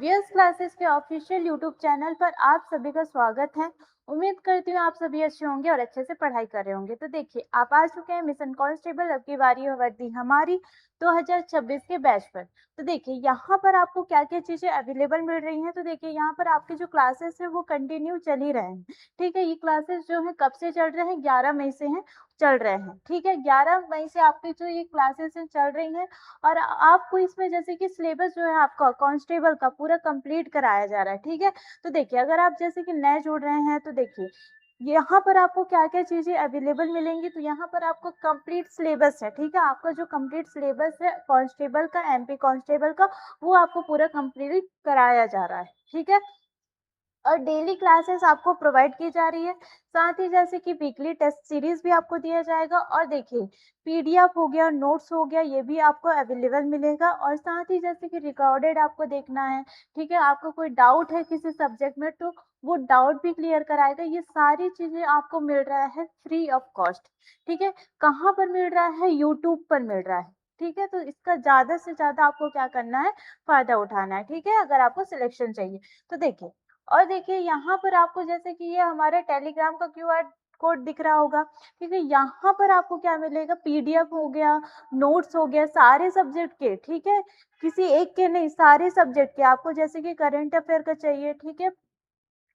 VS classes के official YouTube channel पर आप सभी का स्वागत है। उम्मीद करती हूँ आप सभी अच्छे होंगे और अच्छे से पढ़ाई कर रहे होंगे। तो देखिए, आप आ चुके हैं मिशन कांस्टेबल अब की बारी है वर्दी हमारी 2026 के बैच पर। तो देखिए, यहाँ पर आपको क्या क्या चीजें अवेलेबल मिल रही हैं। तो देखिए, यहाँ पर आपके जो क्लासेस है वो कंटिन्यू चल ही रहे हैं। ठीक है, ये क्लासेस जो है कब से चल रहे हैं, 11 मई से हैं, चल रहे हैं। ठीक है, 11 मई से आपकी जो ये क्लासेस हैं चल रही हैं। और आपको इसमें जैसे कि सिलेबस जो है आपका कांस्टेबल का पूरा कंप्लीट कराया जा रहा है। ठीक है, तो देखिए, अगर आप जैसे कि नए जुड़ रहे हैं तो देखिए, यहाँ पर आपको क्या क्या चीजें अवेलेबल मिलेंगी। तो यहाँ पर आपको कंप्लीट सिलेबस है। ठीक है, आपका जो कंप्लीट सिलेबस है कांस्टेबल का, एमपी कांस्टेबल का, वो आपको पूरा कंप्लीट कराया जा रहा है। ठीक है, और डेली क्लासेस आपको प्रोवाइड की जा रही है। साथ ही जैसे कि वीकली टेस्ट सीरीज भी आपको दिया जाएगा। और देखिए, पीडीएफ हो गया, नोट्स हो गया, ये भी आपको अवेलेबल मिलेगा। और साथ ही जैसे कि रिकॉर्डेड आपको देखना है, ठीक है, आपको कोई डाउट है किसी सब्जेक्ट में तो वो डाउट भी क्लियर कराएगा। ये सारी चीजें आपको मिल रहा है फ्री ऑफ कॉस्ट। ठीक है, कहाँ पर मिल रहा है, यूट्यूब पर मिल रहा है। ठीक है, तो इसका ज्यादा से ज्यादा आपको क्या करना है, फायदा उठाना है। ठीक है, अगर आपको सिलेक्शन चाहिए तो देखिए, और देखिए यहाँ पर आपको जैसे कि ये हमारे टेलीग्राम का क्यूआर कोड दिख रहा होगा। ठीक है, यहाँ पर आपको क्या मिलेगा, पीडीएफ हो गया, नोट्स हो गया, सारे सब्जेक्ट के। ठीक है, किसी एक के नहीं, सारे सब्जेक्ट के। आपको जैसे कि करंट अफेयर का चाहिए, ठीक है,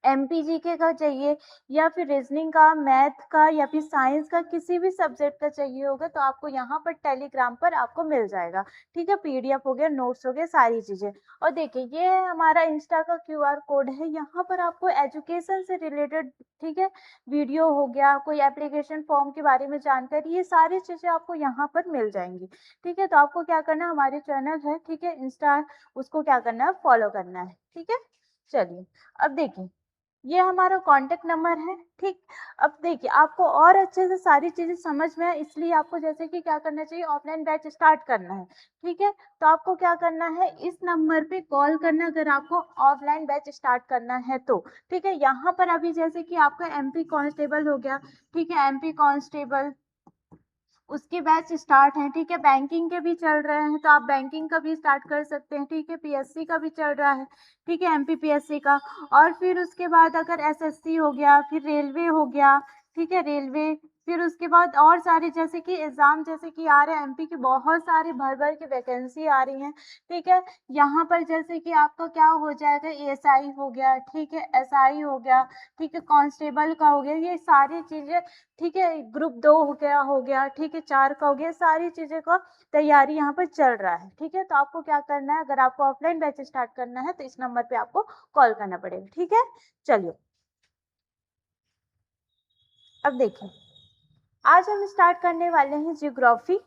एमपीजीके का चाहिए, या फिर रीजनिंग का, मैथ का, या फिर साइंस का, किसी भी सब्जेक्ट का चाहिए होगा तो आपको यहाँ पर टेलीग्राम पर आपको मिल जाएगा। ठीक है, पीडीएफ हो गया, नोट्स हो गए, सारी चीजें। और देखिए, ये है हमारा इंस्टा का क्यूआर कोड है। यहाँ पर आपको एजुकेशन से रिलेटेड, ठीक है, वीडियो हो गया, कोई एप्लीकेशन फॉर्म के बारे में जानकारी, ये सारी चीजें आपको यहाँ पर मिल जाएंगी। ठीक है, तो आपको क्या करना है, हमारे चैनल है, ठीक है, इंस्टा, उसको क्या करना है, फॉलो करना है। ठीक है, चलिए, अब देखिए, ये हमारा कांटेक्ट नंबर है। ठीक, अब देखिए, आपको और अच्छे से सारी चीजें समझ में है, इसलिए आपको जैसे कि क्या करना चाहिए, ऑफलाइन बैच स्टार्ट करना है। ठीक है, तो आपको क्या करना है, इस नंबर पे कॉल करना अगर आपको ऑफलाइन बैच स्टार्ट करना है तो। ठीक है, यहाँ पर अभी जैसे कि आपका एमपी कांस्टेबल हो गया, ठीक है, एमपी कांस्टेबल उसके बैच स्टार्ट हैं। ठीक है, बैंकिंग के भी चल रहे हैं तो आप बैंकिंग का भी स्टार्ट कर सकते हैं। ठीक है, पीएससी का भी चल रहा है, ठीक है, एमपीपीएससी का। और फिर उसके बाद अगर एसएससी हो गया, फिर रेलवे हो गया, ठीक है, रेलवे, फिर उसके बाद और सारे जैसे कि एग्जाम जैसे कि आ रहे हैं, एमपी की बहुत सारी भर भर की वैकेंसी आ रही हैं। ठीक है, यहाँ पर जैसे कि आपका क्या हो जाएगा, एएसआई हो गया, ठीक है, एसआई हो गया, ठीक है, कांस्टेबल का हो गया, ये सारी चीजें। ठीक है, ग्रुप 2 हो गया, ठीक है, 4 का हो गया, सारी चीजें का तैयारी यहाँ पर चल रहा है। ठीक है, तो आपको क्या करना है, अगर आपको ऑफलाइन बैच स्टार्ट करना है तो इस नंबर पे आपको कॉल करना पड़ेगा। ठीक है, चलिए, अब देखिए, आज हम स्टार्ट करने वाले हैं जियोग्राफी।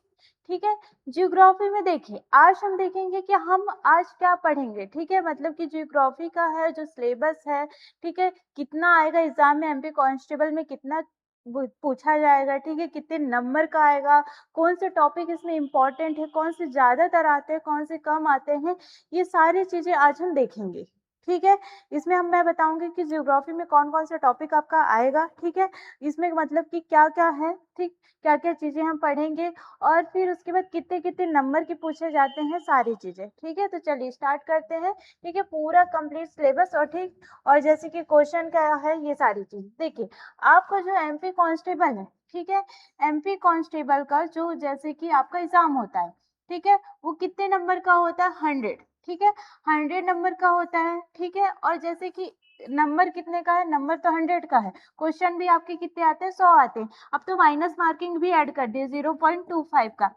ठीक है, जियोग्राफी में देखिए, आज हम देखेंगे कि हम आज क्या पढ़ेंगे। ठीक है, मतलब कि जियोग्राफी का है जो सिलेबस है, ठीक है, कितना आएगा एग्जाम में, एमपी कांस्टेबल में कितना पूछा जाएगा, ठीक है, कितने नंबर का आएगा, कौन से टॉपिक इसमें इंपॉर्टेंट है, कौन से ज्यादातर आते हैं, कौन से कम आते हैं, ये सारी चीजें आज हम देखेंगे। ठीक है, इसमें मैं बताऊंगी कि जियोग्राफी में कौन कौन सा टॉपिक आपका आएगा। ठीक है, इसमें मतलब कि क्या क्या है, ठीक, क्या क्या चीजें हम पढ़ेंगे, और फिर उसके बाद कितने कितने नंबर के पूछे जाते हैं, सारी चीजें। ठीक है, तो चलिए स्टार्ट करते हैं। ठीक है, पूरा कंप्लीट सिलेबस, और ठीक, और जैसे कि क्वेश्चन क्या है, ये सारी चीज देखिए। आपका जो एमपी कांस्टेबल है, ठीक है, एमपी कांस्टेबल का जो जैसे कि आपका एग्जाम होता है, ठीक है, वो कितने नंबर का होता है, 100। ठीक है, 100 नंबर का होता है। ठीक है, और जैसे कि नंबर कितने का है, नंबर तो 100 का है, क्वेश्चन भी आपके कितने आते हैं, 100 आते हैं। अब तो माइनस मार्किंग भी ऐड कर दिए, 0.25 का।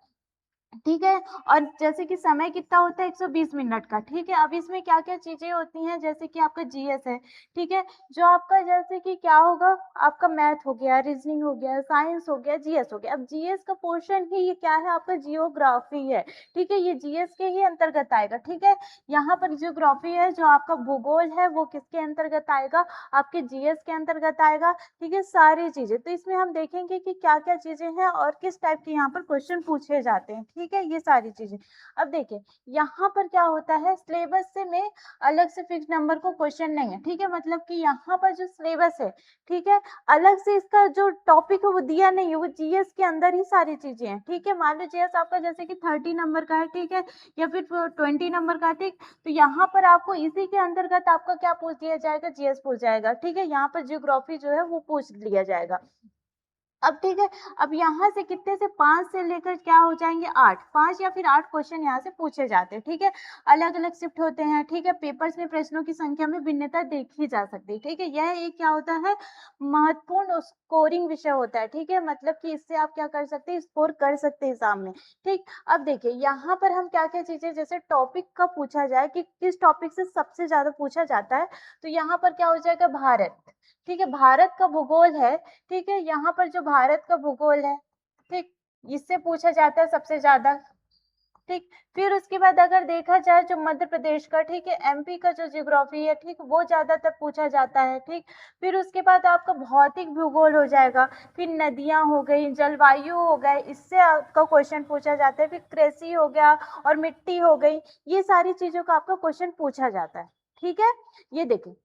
ठीक है, और जैसे कि समय कितना होता है, 120 मिनट का। ठीक है, अब इसमें क्या क्या चीजें होती हैं, जैसे कि आपका जीएस है, ठीक है, जो आपका जैसे कि क्या होगा, आपका मैथ हो गया, रीजनिंग हो गया, साइंस हो गया, जीएस हो गया। अब जीएस का पोर्शन ही ये क्या है, आपका जियोग्राफी है। ठीक है, ये जीएस के ही अंतर्गत आएगा। ठीक है, यहाँ पर जियोग्राफी है, जो आपका भूगोल है वो किसके अंतर्गत आएगा, आपके जीएस के अंतर्गत आएगा। ठीक है, सारी चीजें तो इसमें हम देखेंगे कि क्या क्या चीजें हैं और किस टाइप के यहाँ पर क्वेश्चन पूछे जाते हैं। ठीक है, ये सारी चीजें। अब देखिए यहाँ पर क्या होता है, सिलेबस से में अलग से फिक्स नंबर को क्वेश्चन नहीं है, ठीक है, मतलब कि यहाँ पर जो सिलेबस है, ठीक है, अलग से इसका जो टॉपिक है वो दिया नहीं है, वो जीएस के अंदर ही सारी चीजें हैं, ठीक है। मान लो जीएस आपका जैसे कि 30 नंबर का है, ठीक है, या फिर 20 नंबर का, ठीक, तो यहाँ पर आपको इसी के अंतर्गत आपका क्या पूछ दिया जाएगा, जीएस पूछ जाएगा, ठीक है। यहाँ पर जियोग्राफी जो है वो पूछ लिया जाएगा। अब ठीक है, अब यहाँ से कितने से 5 से लेकर क्या हो जाएंगे 8, 5 या फिर 8 क्वेश्चन यहाँ से पूछे जाते हैं, ठीक है। अलग अलग शिफ्ट होते हैं, ठीक है, पेपर्स में प्रश्नों की संख्या में भिन्नता देखी जा सकती है, ठीक है। यह एक क्या होता है, महत्वपूर्ण स्कोरिंग विषय होता है, ठीक है, मतलब कि इससे आप क्या कर सकते हैं, स्कोर कर सकते हैं एग्जाम में, ठीक। अब देखिए यहाँ पर हम क्या क्या चीजें, जैसे टॉपिक का पूछा जाए कि किस टॉपिक से सबसे ज्यादा पूछा जाता है, तो यहाँ पर क्या हो जाएगा, भारत, ठीक है, भारत का भूगोल है, ठीक है, यहाँ पर जो भारत का भूगोल है, ठीक, इससे पूछा जाता है सबसे ज्यादा, ठीक। फिर उसके बाद अगर देखा जाए जो मध्य प्रदेश का, ठीक है, एमपी का जो ज्योग्राफी है, ठीक, वो ज्यादातर पूछा जाता है, ठीक। फिर उसके बाद आपका भौतिक भूगोल हो जाएगा, फिर नदियां हो गई, जलवायु हो गए, इससे आपका क्वेश्चन पूछा जाता है, फिर कृषि हो गया और मिट्टी हो गई, ये सारी चीजों का आपका क्वेश्चन पूछा जाता है, ठीक है। ये देखिए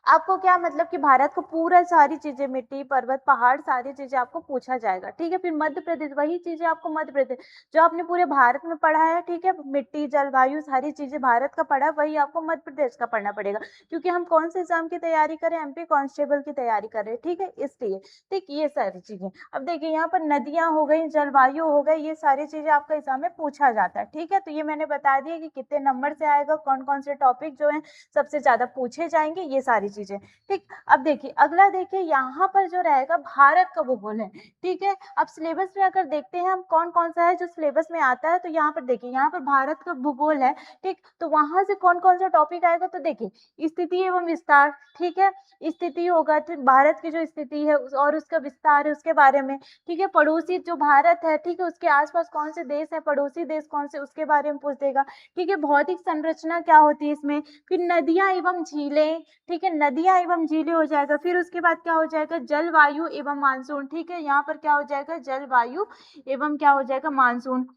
आपको क्या मतलब कि भारत को पूरा सारी चीजें, मिट्टी, पर्वत, पहाड़, सारी चीजें आपको पूछा जाएगा, ठीक है। फिर मध्य प्रदेश, वही चीजें आपको मध्य प्रदेश जो आपने पूरे भारत में पढ़ा है, ठीक है, मिट्टी, जलवायु, सारी चीजें भारत का पढ़ा है, वही आपको मध्य प्रदेश का पढ़ना पड़ेगा, क्योंकि हम कौन से एग्जाम की तैयारी करें, एमपी कांस्टेबल की तैयारी कर रहे हैं, ठीक है, इसलिए, ठीक, ये सारी चीजें। अब देखिए यहाँ पर नदियां हो गई, जलवायु हो गई, ये सारी चीजें आपका एग्जाम में पूछा जाता है, ठीक है। तो ये मैंने बता दिया कि कितने नंबर से आएगा, कौन कौन से टॉपिक जो है सबसे ज्यादा पूछे जाएंगे, ये सारी चीजें, ठीक। अब देखिए अगला, देखिए यहाँ पर जो रहेगा भारत का भूगोल है, ठीक है। अब सिलेबस में अगर देखते हैं हम कौन कौन सा है जो सिलेबस में आता है, तो यहाँ पर देखिए यहाँ पर भारत का भूगोल है, ठीक, तो वहां से कौन कौन सा टॉपिक आएगा, तो देखिए स्थिति एवं विस्तार, ठीक है, स्थिति होगा, ठीक, भारत की जो स्थिति है और उसका विस्तार है उसके बारे में, ठीक है। पड़ोसी जो भारत है, ठीक है, उसके आसपास कौन से देश है, पड़ोसी देश कौन से, उसके बारे में पूछ देगा, ठीक है। भौतिक संरचना क्या होती है इसमें, फिर नदियां एवं झीलें, ठीक है, नदियां एवं झीलें हो जाएगा। फिर उसके बाद क्या हो जाएगा, जलवायु एवं मानसून, ठीक है, यहाँ पर क्या हो जाएगा, जलवायु एवं क्या हो जाएगा, मानसून।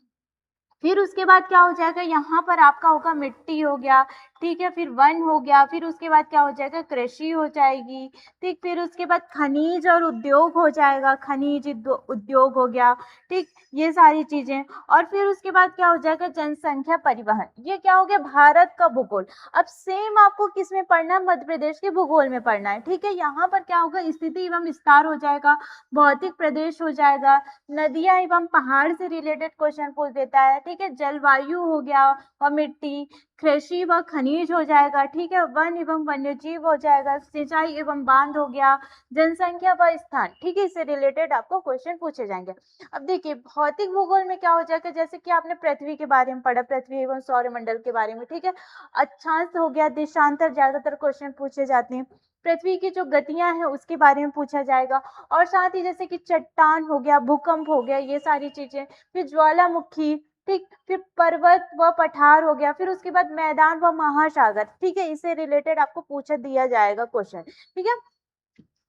फिर उसके बाद क्या हो जाएगा, यहाँ पर आपका होगा मिट्टी हो गया, ठीक है, फिर वन हो गया, फिर उसके बाद क्या हो जाएगा, कृषि हो जाएगी, ठीक, फिर उसके बाद खनिज और उद्योग हो जाएगा, खनिज उद्योग हो गया, ठीक, ये सारी चीजें। और फिर उसके बाद क्या हो जाएगा, जनसंख्या परिवहन, ये क्या हो गया, भारत का भूगोल। अब सेम आपको किस में पढ़ना है, मध्य प्रदेश के भूगोल में पढ़ना है, ठीक है। यहाँ पर क्या होगा, स्थिति एवं विस्तार हो जाएगा, भौतिक प्रदेश हो जाएगा, नदियां एवं पहाड़ से रिलेटेड क्वेश्चन पूछ देता है, ठीक है, जलवायु हो गया और मिट्टी, कृषि व खनिज हो जाएगा, ठीक है, वन एवं वन्यजीव हो जाएगा, सिंचाई एवं बांध हो गया, जनसंख्या व स्थान, ठीक है, इससे रिलेटेड आपको क्वेश्चन पूछे जाएंगे। अब देखिए भौतिक भूगोल में क्या हो जाएगा, जैसे कि आपने पृथ्वी के बारे में पढ़ा, पृथ्वी एवं सौरमंडल के बारे में, ठीक है, अक्षांश हो गया, देशांतर, ज्यादातर क्वेश्चन पूछे जाते हैं। पृथ्वी की जो गतियां हैं उसके बारे में पूछा जाएगा, और साथ ही जैसे कि चट्टान हो गया, भूकंप हो गया, ये सारी चीजें, फिर ज्वालामुखी, ठीक, फिर पर्वत व पठार हो गया, फिर उसके बाद मैदान व महासागर, ठीक है, इससे रिलेटेड आपको पूछा दिया जाएगा क्वेश्चन, ठीक है।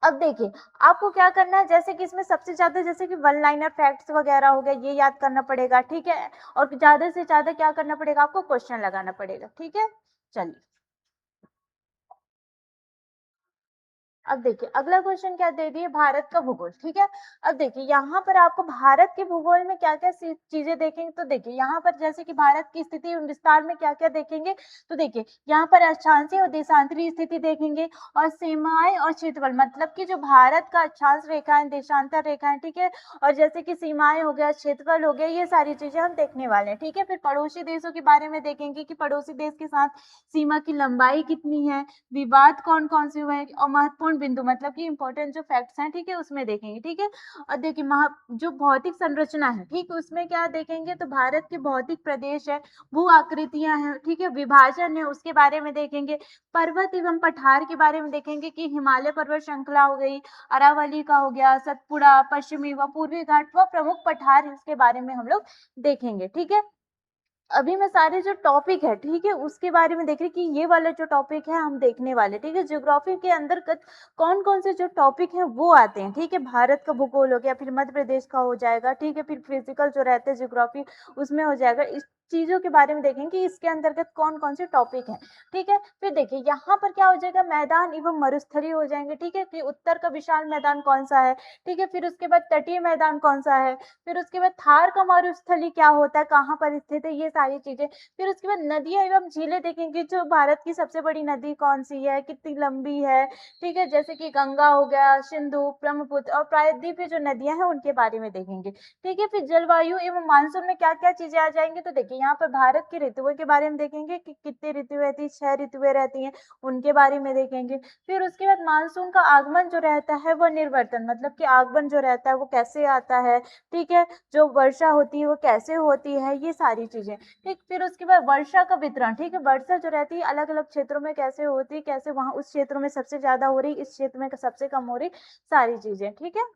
अब देखिए आपको क्या करना है, जैसे कि इसमें सबसे ज्यादा जैसे कि वन लाइनर फैक्ट्स वगैरह हो गए, ये याद करना पड़ेगा, ठीक है, और ज्यादा से ज्यादा क्या करना पड़ेगा, आपको क्वेश्चन लगाना पड़ेगा, ठीक है। चलिए अब देखिए अगला क्वेश्चन क्या दे दिए, भारत का भूगोल, ठीक है। अब देखिए यहाँ पर आपको भारत के भूगोल में क्या क्या चीजें देखेंगे, तो देखिए यहाँ पर जैसे कि भारत की स्थिति एवं विस्तार में क्या क्या देखेंगे, तो देखिए यहाँ पर अक्षांशीय और देशांतरीय स्थिति देखेंगे, और सीमाएं और क्षेत्रफल, मतलब कि जो भारत का अक्षांश रेखा है, देशांतर रेखा है, ठीक है, और जैसे कि सीमाएं हो गया, क्षेत्रफल हो गया, ये सारी चीजें हम देखने वाले हैं, ठीक है। फिर पड़ोसी देशों के बारे में देखेंगे कि पड़ोसी देश के साथ सीमा की लंबाई कितनी है, विवाद कौन कौन से हुए हैं, और महत्वपूर्ण बिंदु मतलब कि इंपॉर्टेंट जो फैक्ट्स हैं, ठीक है, उसमें देखेंगे, ठीक है। और देखिए जो भौतिक संरचना है, ठीक, उसमें क्या देखेंगे, तो भारत के भौतिक प्रदेश है, भू आकृतियां हैं, ठीक है, विभाजन है, उसके बारे में देखेंगे। पर्वत एवं पठार के बारे में देखेंगे कि हिमालय पर्वत श्रृंखला हो गई, अरावली का हो गया, सतपुड़ा, पश्चिमी व पूर्वी घाट व प्रमुख पठार, इसके बारे में हम लोग देखेंगे, ठीक है। अभी मैं सारे जो टॉपिक है, ठीक है, उसके बारे में देख रही कि ये वाला जो टॉपिक है हम देखने वाले, ठीक है। ज्योग्राफी के अंतर्गत कौन कौन से जो टॉपिक हैं वो आते हैं, ठीक है। भारत का भूगोल हो गया, फिर मध्य प्रदेश का हो जाएगा, ठीक है, फिर फिजिकल जो रहते हैं ज्योग्राफी उसमें हो जाएगा। इस चीजों के बारे में देखेंगे कि इसके अंतर्गत कौन कौन से टॉपिक हैं, ठीक है। फिर देखिए यहाँ पर क्या हो जाएगा, मैदान एवं मरुस्थलीय हो जाएंगे, ठीक है, कि उत्तर का विशाल मैदान कौन सा है, ठीक है। फिर उसके बाद तटीय मैदान कौन सा है, फिर उसके बाद थार का मरुस्थली क्या होता है, कहाँ पर स्थित है, ये सारी चीजें। फिर उसके बाद नदियां एवं झीलें देखेंगे, जो भारत की सबसे बड़ी नदी कौन सी है, कितनी लंबी है, ठीक है, जैसे कि गंगा हो गया, सिंधु, ब्रह्मपुत्र और प्रायद्वीप जो नदियां हैं उनके बारे में देखेंगे, ठीक है। फिर जलवायु एवं मानसून में क्या क्या चीजें आ जाएंगी, तो देखिए यहाँ पर भारत की ऋतुओं के बारे में देखेंगे कि कितनी ऋतु रहती है, 6 ऋतुएं रहती हैं, उनके बारे में देखेंगे। फिर उसके बाद मानसून का आगमन जो रहता है वो निर्वर्तन, मतलब कि आगमन जो रहता है वो कैसे आता है, ठीक है, जो वर्षा होती है वो कैसे होती है, ये सारी चीजें, ठीक। फिर उसके बाद वर्षा का वितरण, ठीक है, वर्षा जो रहती है अलग अलग क्षेत्रों में कैसे होती है, कैसे वहां उस क्षेत्र में सबसे ज्यादा हो रही, इस क्षेत्र में सबसे कम हो रही, सारी चीजें, ठीक है।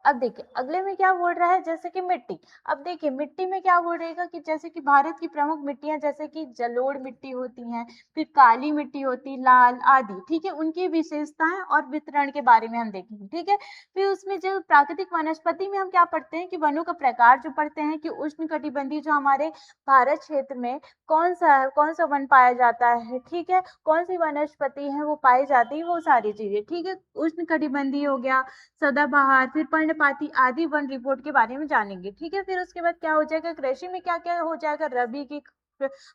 अब देखिए अगले में क्या बोल रहा है, जैसे कि मिट्टी। अब देखिए मिट्टी में क्या बोल रहेगा कि जैसे कि भारत की प्रमुख मिट्टियां जैसे कि जलोढ़ मिट्टी होती हैं, फिर काली मिट्टी होती, लाल आदि, ठीक है, उनकी विशेषताएं और वितरण के बारे में हम देखेंगे, ठीक है। फिर उसमें जो प्राकृतिक वनस्पति में हम क्या पढ़ते हैं कि वनों का प्रकार जो पढ़ते हैं कि उष्ण कटिबंधीय जो हमारे भारत क्षेत्र में कौन सा वन पाया जाता है, ठीक है, कौन सी वनस्पति है वो पाई जाती है, वो सारी चीजें, ठीक है। उष्ण कटिबंधीय हो गया, सदाबहार, फिर पर्णपाती आदि वन रिपोर्ट के बारे में जानेंगे, ठीक है। फिर उसके बाद क्या हो जाएगा, कृषि में क्या क्या हो जाएगा, रबी की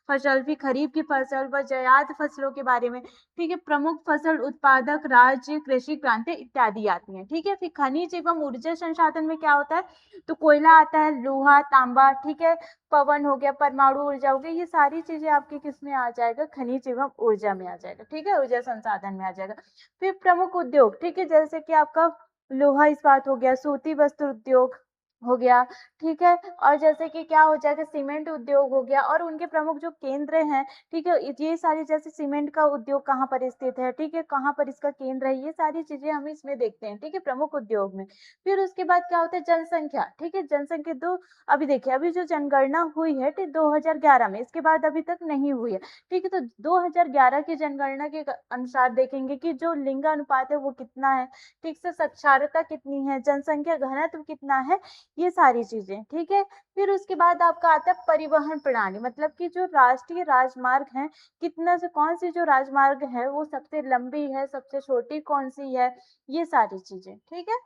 फसल, फिर खरीफ की फसल व जायद फसलों के बारे में, ठीक है। प्रमुख फसल उत्पादक राज्य, कृषि क्रांति इत्यादि आती हैं, ठीक है। फिर खनिज एवं ऊर्जा संसाधन में क्या होता है, तो कोयला आता है, लोहा, तांबा, ठीक है, पवन हो गया, परमाणु ऊर्जा हो गया, ये सारी चीजें आपके किस में आ जाएगा, खनिज एवं ऊर्जा में आ जाएगा, ठीक है, ऊर्जा संसाधन में आ जाएगा। फिर प्रमुख उद्योग, ठीक है, जैसे कि आपका लोहा इस्पात हो गया, सूती वस्त्र उद्योग हो गया, ठीक है। और जैसे कि क्या हो जाएगा, सीमेंट उद्योग हो गया, और उनके प्रमुख जो केंद्र हैं, ठीक है, ये सारी, जैसे सीमेंट का उद्योग कहाँ पर स्थित है, ठीक है, कहाँ पर इसका केंद्र है, ये सारी चीजें हम इसमें देखते हैं, ठीक है, प्रमुख उद्योग में। फिर उसके बाद क्या होता है, जनसंख्या, ठीक है, जनसंख्या दो, अभी देखिए अभी जो जनगणना हुई है, ठीक, 2011 में, इसके बाद अभी तक नहीं हुई है, ठीक है। तो 2011 की जनगणना के अनुसार देखेंगे कि जो लिंग अनुपात है वो कितना है, ठीक से, साक्षरता कितनी है, जनसंख्या घनत्व कितना है, ये सारी चीजें, ठीक है। फिर उसके बाद आपका आता है परिवहन प्रणाली, मतलब कि जो राष्ट्रीय राजमार्ग है, कितना से कौन सी जो राजमार्ग है वो सबसे लंबी है, सबसे छोटी कौन सी है, ये सारी चीजें, ठीक है।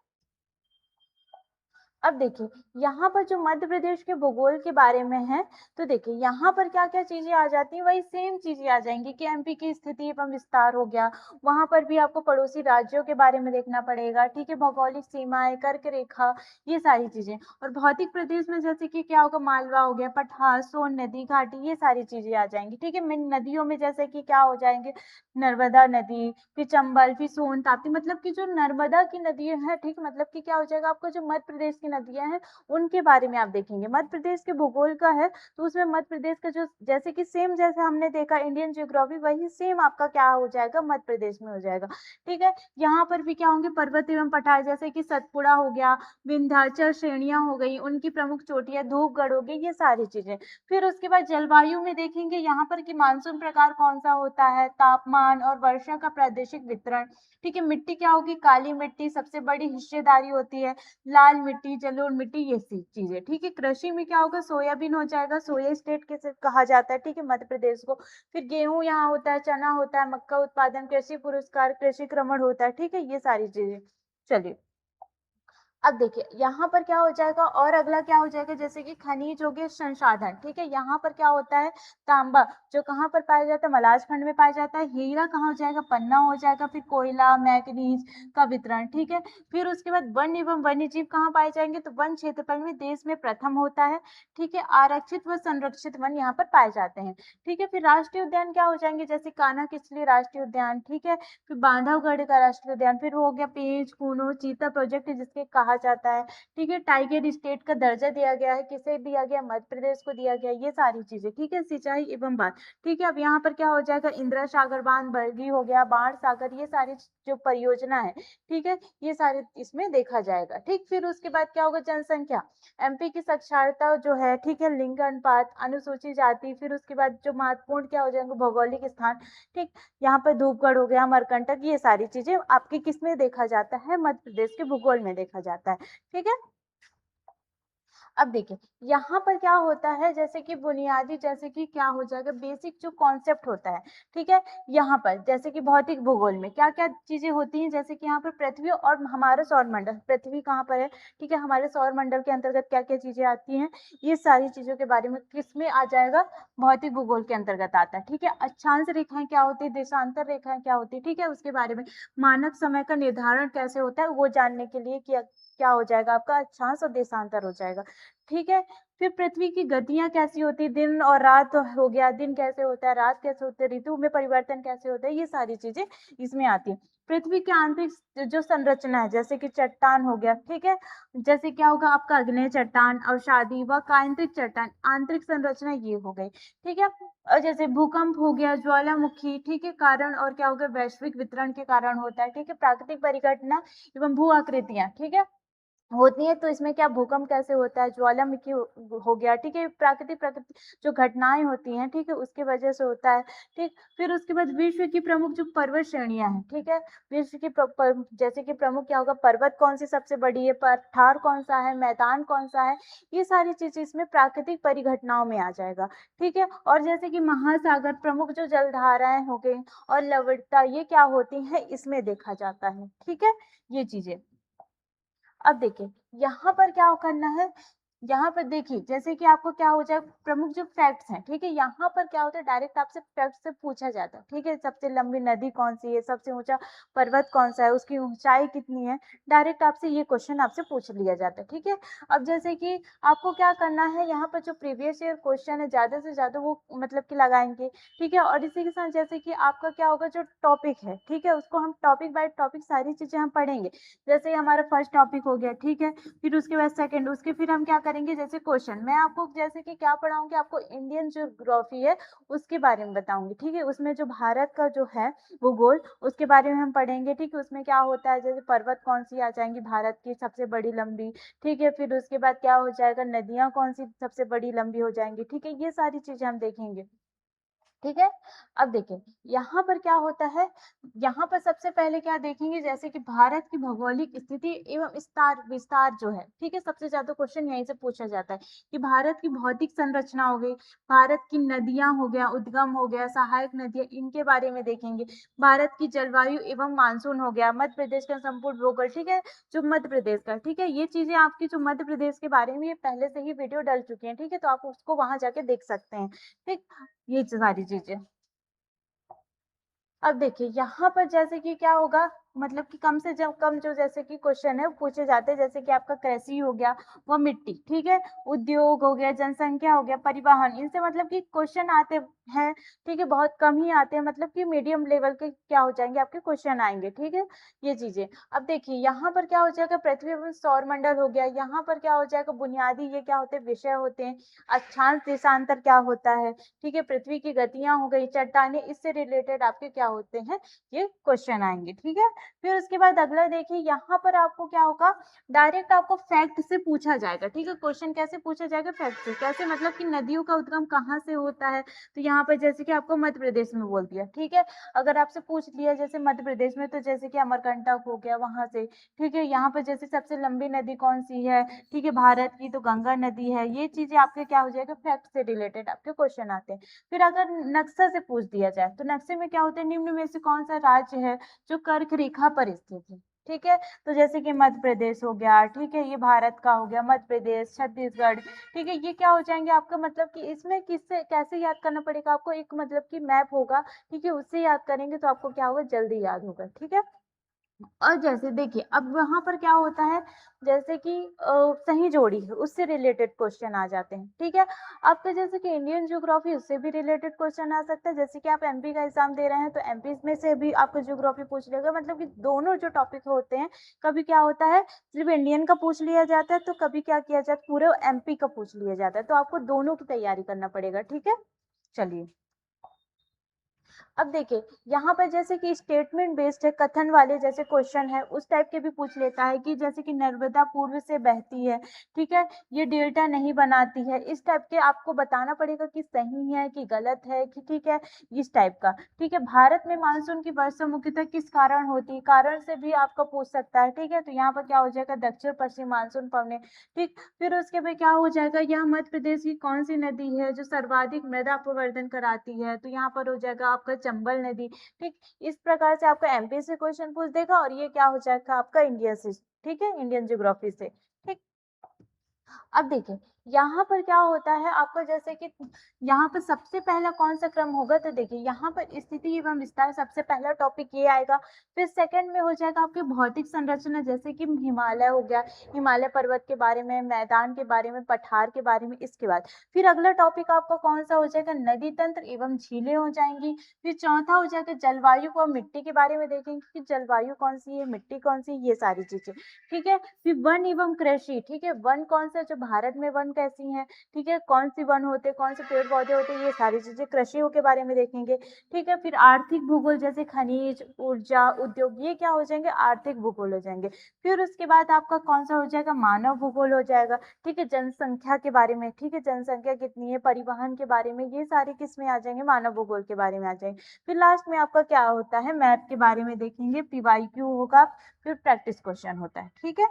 अब देखिए यहाँ पर जो मध्य प्रदेश के भूगोल के बारे में है, तो देखिए यहाँ पर क्या क्या चीजें आ जाती हैं, वही सेम चीजें आ जाएंगी कि एमपी की स्थिति एवं विस्तार हो गया, वहां पर भी आपको पड़ोसी राज्यों के बारे में देखना पड़ेगा, ठीक है, भौगोलिक सीमाएं, कर्क रेखा, ये सारी चीजें। और भौतिक प्रदेश में जैसे कि क्या होगा, मालवा हो गया, पठार, सोन नदी, घाटी, ये सारी चीजें आ जाएंगी, ठीक है। मेन नदियों में जैसे कि क्या हो जाएंगे, नर्मदा नदी, फिर चंबल, फिर सोन, ताप्ती, मतलब कि जो नर्मदा की नदी है, ठीक, मतलब कि क्या हो जाएगा, आपको जो मध्य प्रदेश की नदियां हैं उनके बारे में आप देखेंगे। मध्य प्रदेश के भूगोल का है, तो उसमें मध्य प्रदेश का जो, जैसे कि सेम जैसे हमने देखा इंडियन ज्योग्राफी, वही सेम आपका क्या हो जाएगा, मध्य प्रदेश में हो जाएगा, ठीक है। यहाँ पर भी क्या होंगे, पर्वत एवं पठार, जैसे कि सतपुड़ा हो गया, विंध्याचल श्रेणियां हो गई, उनकी प्रमुख चोटियां, धूपगढ़ हो गई, ये सारी चीजें। फिर उसके बाद जलवायु में देखेंगे यहाँ पर कि मानसून प्रकार कौन सा होता है, तापमान और वर्षा का प्रादेशिक वितरण, ठीक है। मिट्टी क्या होगी, काली मिट्टी सबसे बड़ी हिस्सेदारी होती है, लाल मिट्टी, जलोढ़ मिट्टी, ये सी चीजें, ठीक है। कृषि में क्या होगा, सोयाबीन हो जाएगा, सोया स्टेट कैसे कहा जाता है, ठीक है, मध्य प्रदेश को। फिर गेहूं यहाँ होता है, चना होता है, मक्का उत्पादन, कृषि पुरस्कार, कृषि क्रमण होता है, ठीक है, ये सारी चीजें। चलिए अब देखिए यहाँ पर क्या हो जाएगा, और अगला क्या हो जाएगा, जैसे कि खनिज हो गए, संसाधन, ठीक है। यहाँ पर क्या होता है, तांबा जो कहाँ पर पाया जाता है, मलाज खंड में पाया जाता है। हीरा कहाँ हो जाएगा, पन्ना हो जाएगा। फिर कोयला, मैग्नीज का वितरण, ठीक है। फिर उसके बाद वन एवं वन्य जीव कहाँ पाए जाएंगे, तो वन क्षेत्रफल में देश में प्रथम होता है, ठीक है। आरक्षित व संरक्षित वन यहाँ पर पाए जाते हैं, ठीक है। फिर राष्ट्रीय उद्यान क्या हो जाएंगे, जैसे कान्हा किसली राष्ट्रीय उद्यान, ठीक है। फिर बांधवगढ़ का राष्ट्रीय उद्यान, फिर हो गया पेंच, कूनो, चीता प्रोजेक्ट जिसके कहा जाता है, ठीक है। टाइगर स्टेट का दर्जा दिया गया है, किसे दिया गया, मध्य प्रदेश को दिया गया, ये सारी चीजें, ठीक है। सिंचाई एवं बांध, ठीक है। अब यहाँ पर क्या हो जाएगा, इंदिरा सागर बांध, बरगी हो गया, बाण सागर, ये सारी जो परियोजना है, ठीक है, ये सारे इसमें देखा जाएगा, ठीक। फिर उसके बाद क्या होगा, जनसंख्या, एमपी की साक्षरता जो है, ठीक है, लिंग अनुपात, अनुसूचित जाति, फिर उसके बाद जो महत्वपूर्ण क्या हो जाएंगे, भौगोलिक स्थान, ठीक। यहाँ पर धूपगढ़ हो गया, अमरकंटक, ये सारी चीजें आपके किस में देखा जाता है, मध्य प्रदेश के भूगोल में देखा जाता है, ठीक है। अब देखिए यहाँ पर क्या होता है, जैसे कि बुनियादी, जैसे कि क्या हो जाएगा, बेसिक जो कॉन्सेप्ट होता है, ठीक है। यहाँ पर जैसे कि भौतिक भूगोल में क्या क्या चीजें होती हैं, जैसे कि यहाँ पर पृथ्वी और हमारा सौर मंडल, पृथ्वी कहाँ पर है, ठीक है, हमारे सौर मंडल के अंतर्गत क्या क्या चीजें आती हैं, ये सारी चीजों के बारे में किस में आ जाएगा, भौतिक भूगोल के अंतर्गत आता है, ठीक है। अक्षांश रेखाएं क्या होती है, देशांतर रेखाएं क्या होती है, ठीक है, उसके बारे में। मानक समय का निर्धारण कैसे होता है, वो जानने के लिए क्या क्या हो जाएगा, आपका अक्षांश और देशांतर हो जाएगा, ठीक है। फिर पृथ्वी की गतियां कैसी होती है, दिन और रात हो गया, दिन कैसे होता है, रात कैसे होते हैं, ऋतु में परिवर्तन कैसे होता है, ये सारी चीजें इसमें आती है। पृथ्वी की आंतरिक जो संरचना है, जैसे कि चट्टान हो गया, ठीक है, जैसे क्या होगा आपका अग्नेय चट्टान, अवसादी व कायांतरिक चट्टान, आंतरिक संरचना ये हो गई, ठीक है। और जैसे भूकंप हो गया, ज्वालामुखी, ठीक है, कारण और क्या हो गया, वैश्विक वितरण के कारण होता है, ठीक है। प्राकृतिक परिघटना एवं भू आकृतियां, ठीक है, होती है, तो इसमें क्या भूकंप कैसे होता है, ज्वालामुखी हो गया, ठीक है, प्राकृतिक जो घटनाएं होती हैं, ठीक है, उसकी वजह से होता है, ठीक। फिर उसके बाद विश्व की प्रमुख जो पर्वत श्रेणियां हैं, ठीक है, विश्व की जैसे कि प्रमुख क्या होगा, पर्वत कौन सी सबसे बड़ी है, पठार कौन सा है, मैदान कौन सा है, ये सारी चीजें इसमें प्राकृतिक परिघटनाओं में आ जाएगा, ठीक है। और जैसे कि महासागर, प्रमुख जो जलधाराएं हो गई और लवणता, ये क्या होती है, इसमें देखा जाता है, ठीक है, ये चीजें। अब देखिए यहाँ पर क्या करना है, यहाँ पर देखिए जैसे कि आपको क्या हो जाए, प्रमुख जो फैक्ट्स हैं, ठीक है, यहाँ पर क्या होता है, डायरेक्ट आपसे फैक्ट से पूछा जाता है, ठीक है। सबसे लंबी नदी कौन सी है, सबसे ऊंचा पर्वत कौन सा है, उसकी ऊंचाई कितनी है, डायरेक्ट आपसे ये क्वेश्चन आपसे पूछ लिया जाता है, ठीक है। अब जैसे कि आपको क्या करना है, यहाँ पर जो प्रीवियस ईयर क्वेश्चन है, ज्यादा से ज्यादा वो मतलब कि लगाएंगे, ठीक है। और इसी के साथ जैसे कि आपका क्या होगा, जो टॉपिक है, ठीक है, उसको हम टॉपिक बाय टॉपिक सारी चीजें हम पढ़ेंगे। जैसे हमारा फर्स्ट टॉपिक हो गया, ठीक है, फिर उसके बाद सेकंड, उसके फिर हम क्या करेंगे, जैसे क्वेश्चन मैं आपको जैसे कि क्या पढ़ाऊंगी, आपको इंडियन ज्योग्राफी है उसके बारे में बताऊंगी, ठीक है। उसमें जो भारत का जो है भूगोल, उसके बारे में हम पढ़ेंगे, ठीक है। उसमें क्या होता है, जैसे पर्वत कौन सी आ जाएंगी भारत की सबसे बड़ी लंबी, ठीक है। फिर उसके बाद क्या हो जाएगा, नदियां कौन सी सबसे बड़ी लंबी हो जाएंगी, ठीक है, ये सारी चीजें हम देखेंगे, ठीक है। अब देखिए यहाँ पर क्या होता है, यहाँ पर सबसे पहले क्या देखेंगे, जैसे कि भारत की भौगोलिक स्थिति एवं विस्तार विस्तार जो है, ठीक है, सबसे ज्यादा क्वेश्चन यहीं से पूछा जाता है कि भारत की भौतिक संरचना हो गई, भारत की नदियां हो गया, उद्गम हो गया, सहायक नदियां, इनके बारे में देखेंगे। भारत की जलवायु एवं मानसून हो गया, मध्य प्रदेश का संपूर्ण भूगोल, ठीक है, जो मध्य प्रदेश का, ठीक है, ये चीजें आपकी जो मध्य प्रदेश के बारे में ये पहले से ही वीडियो डल चुके हैं, ठीक है, तो आप उसको वहां जाके देख सकते हैं, ठीक, ये सारी चीजें। अब देखिए यहाँ पर जैसे कि क्या होगा, मतलब कि कम से कम जो जैसे कि क्वेश्चन है पूछे जाते हैं, जैसे कि आपका कृषि हो गया, वो मिट्टी, ठीक है, उद्योग हो गया, जनसंख्या हो गया, परिवहन, इनसे मतलब कि क्वेश्चन आते हैं, ठीक है, बहुत कम ही आते हैं, मतलब कि मीडियम लेवल के क्या हो जाएंगे आपके क्वेश्चन आएंगे, ठीक है, ये चीजें। अब देखिए यहाँ पर क्या हो जाएगा, पृथ्वी एवं सौर मंडल हो गया, यहाँ पर क्या हो जाएगा, बुनियादी ये क्या होते हैं, विषय होते हैं। अक्षांश देशांतर क्या होता है, ठीक है, पृथ्वी की गतियां हो गई, चट्टाने, इससे रिलेटेड आपके क्या होते हैं, ये क्वेश्चन आएंगे, ठीक है। फिर उसके बाद अगला देखिए यहाँ पर आपको क्या होगा, डायरेक्ट आपको फैक्ट से पूछा जाएगा, ठीक है। क्वेश्चन कैसे पूछा जाएगा, फैक्ट से, कैसे मतलब कि नदियों का उद्गम कहाँ से होता है, तो यहाँ पर जैसे कि आपको मध्य प्रदेश में बोल दिया, ठीक है। अगर आपसे पूछ लिया जैसे मध्य प्रदेश में, तो जैसे कि अमरकंटक हो गया वहां से, ठीक है। यहाँ पर जैसे सबसे लंबी नदी कौन सी है, ठीक है, भारत की तो गंगा नदी है, ये चीजें आपके क्या हो जाएगा, फैक्ट से रिलेटेड आपके क्वेश्चन आते हैं। फिर अगर नक्शा से पूछ दिया जाए, तो नक्शे में क्या होता है, निम्न में से कौन सा राज्य है जो कर्क रेखा पर स्थित है, ठीक है, तो जैसे कि मध्य प्रदेश हो गया, ठीक है, ये भारत का हो गया, मध्य प्रदेश, छत्तीसगढ़, ठीक है, ये क्या हो जाएंगे आपका, मतलब कि इसमें किससे कैसे याद करना पड़ेगा आपको, एक मतलब कि मैप होगा, ठीक है, उससे याद करेंगे तो आपको क्या होगा, जल्दी याद होगा, ठीक है। और जैसे देखिए अब वहां पर क्या होता है, जैसे कि सही जोड़ी है उससे रिलेटेड क्वेश्चन आ जाते हैं, ठीक है। आपका जैसे कि इंडियन ज्योग्राफी उससे भी रिलेटेड क्वेश्चन आ सकता है, जैसे कि आप एमपी का एग्जाम दे रहे हैं तो एमपी में से भी आपको ज्योग्राफी पूछ लेगा, मतलब कि दोनों जो टॉपिक होते हैं, कभी क्या होता है सिर्फ इंडियन का पूछ लिया जाता है, तो कभी क्या किया जाता है पूरे एमपी का पूछ लिया जाता है, तो आपको दोनों की तैयारी करना पड़ेगा, ठीक है। चलिए अब देखिए यहाँ पर जैसे कि स्टेटमेंट बेस्ड है, कथन वाले जैसे क्वेश्चन है उस टाइप के भी पूछ लेता है कि जैसे कि नर्मदा पूर्व से बहती है, ठीक है, ये डेल्टा नहीं बनाती है, इस टाइप के आपको बताना पड़ेगा कि सही है कि गलत है कि ठीक है, इस टाइप का, ठीक है। भारत में मानसून की वर्षा मुख्यतः किस कारण होती है, कारण से भी आपका पूछ सकता है, ठीक है। तो यहाँ पर क्या हो जाएगा दक्षिण पश्चिम मानसून पवने, ठीक। फिर उसके बाद क्या हो जाएगा, यह मध्य प्रदेश की कौन सी नदी है जो सर्वाधिक मृदा अपवर्तन कराती है, तो यहाँ पर हो जाएगा आपका चंबल नदी, ठीक। इस प्रकार से आपका एमपी से क्वेश्चन पूछ देगा और ये क्या हो जाएगा आपका इंडिया से, ठीक है, इंडियन ज्योग्राफी से, ठीक। अब देखिए यहाँ पर क्या होता है आपका, जैसे कि यहाँ पर सबसे पहला कौन सा क्रम होगा, तो देखिए यहाँ पर स्थिति एवं विस्तार सबसे पहला टॉपिक ये आएगा। फिर सेकंड में हो जाएगा आपकी भौतिक संरचना, जैसे कि हिमालय हो गया, हिमालय पर्वत के बारे में, मैदान के बारे में, पठार के बारे में, इसके बाद फिर अगला टॉपिक आपका कौन सा हो जाएगा, नदी तंत्र एवं झीलें हो जाएंगी। फिर चौथा हो जाएगा जलवायु को मिट्टी के बारे में देखेंगे कि जलवायु कौन सी है, मिट्टी कौन सी है, ये सारी चीजें, ठीक है। फिर वन एवं कृषि, ठीक है, वन कौन सा, जो भारत में वन कैसी है, ठीक है, कौन सी वन होते हैं, कौन से पेड़ पौधे होते हैं, ये सारी चीजें कृषियों के बारे में देखेंगे, ठीक है। फिर आर्थिक भूगोल जैसे खनिज ऊर्जा उद्योग, ये क्या हो जाएंगे आर्थिक भूगोल हो जाएंगे। फिर उसके बाद आपका कौन सा हो जाएगा मानव भूगोल हो जाएगा, ठीक है, जनसंख्या के बारे में, ठीक है, जनसंख्या कितनी है, परिवहन के बारे में, ये सारे किस में आ जाएंगे मानव भूगोल के बारे में आ जाएंगे। फिर लास्ट में आपका क्या होता है मैप के बारे में देखेंगे, पीवाईक्यू होगा, फिर प्रैक्टिस क्वेश्चन होता है, ठीक है,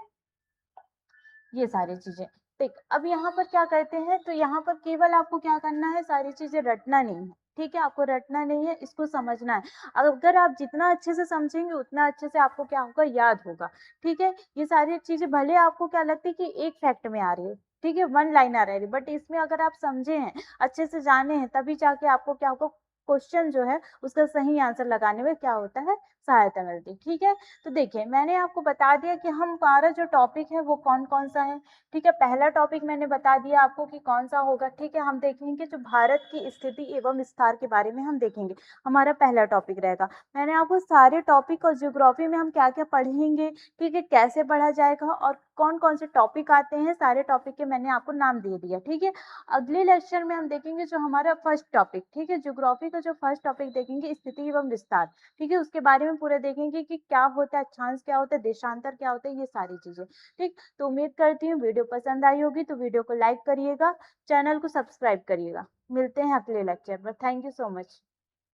ये सारी चीजें। देख अब यहाँ पर क्या करते हैं, तो यहाँ पर केवल आपको क्या करना है, सारी चीजें रटना नहीं है, ठीक है, आपको रटना नहीं है, इसको समझना है। अगर आप जितना अच्छे से समझेंगे उतना अच्छे से आपको क्या होगा याद होगा, ठीक है। ये सारी चीजें भले आपको क्या लगती है कि एक फैक्ट में आ रही है, ठीक है, वन लाइन आ रही है, बट इसमें अगर आप समझे हैं, अच्छे से जाने हैं, तभी जाके आपको क्या होगा क्वेश्चन जो है उसका सही आंसर लगाने में क्या होता है सहायता मिलती है, ठीक है। तो देखिए मैंने आपको बता दिया कि हमारा जो टॉपिक है वो कौन कौन सा है, ठीक है। पहला टॉपिक मैंने बता दिया आपको कि कौन सा होगा, ठीक है। हम देखेंगे जो भारत की स्थिति एवं विस्तार के बारे में हम देखेंगे, हमारा पहला टॉपिक रहेगा। मैंने आपको सारे टॉपिक और ज्योग्राफी में हम क्या क्या पढ़ेंगे, ठीक है, कैसे पढ़ा जाएगा और कौन कौन से टॉपिक आते हैं, सारे टॉपिक के मैंने आपको नाम दे दिया, ठीक है। अगले लेक्चर में हम देखेंगे जो हमारा फर्स्ट टॉपिक, ठीक है, ज्योग्राफी का जो फर्स्ट टॉपिक देखेंगे स्थिति एवं विस्तार, ठीक है, उसके बारे में पूरा देखेंगे कि क्या होता है अक्षांश, क्या होता है देशांतर, क्या होता है, ये सारी चीजें, ठीक। तो उम्मीद करती हूँ वीडियो पसंद आई होगी, तो वीडियो को लाइक करिएगा, चैनल को सब्सक्राइब करिएगा। मिलते हैं अगले लेक्चर पर, थैंक यू सो मच।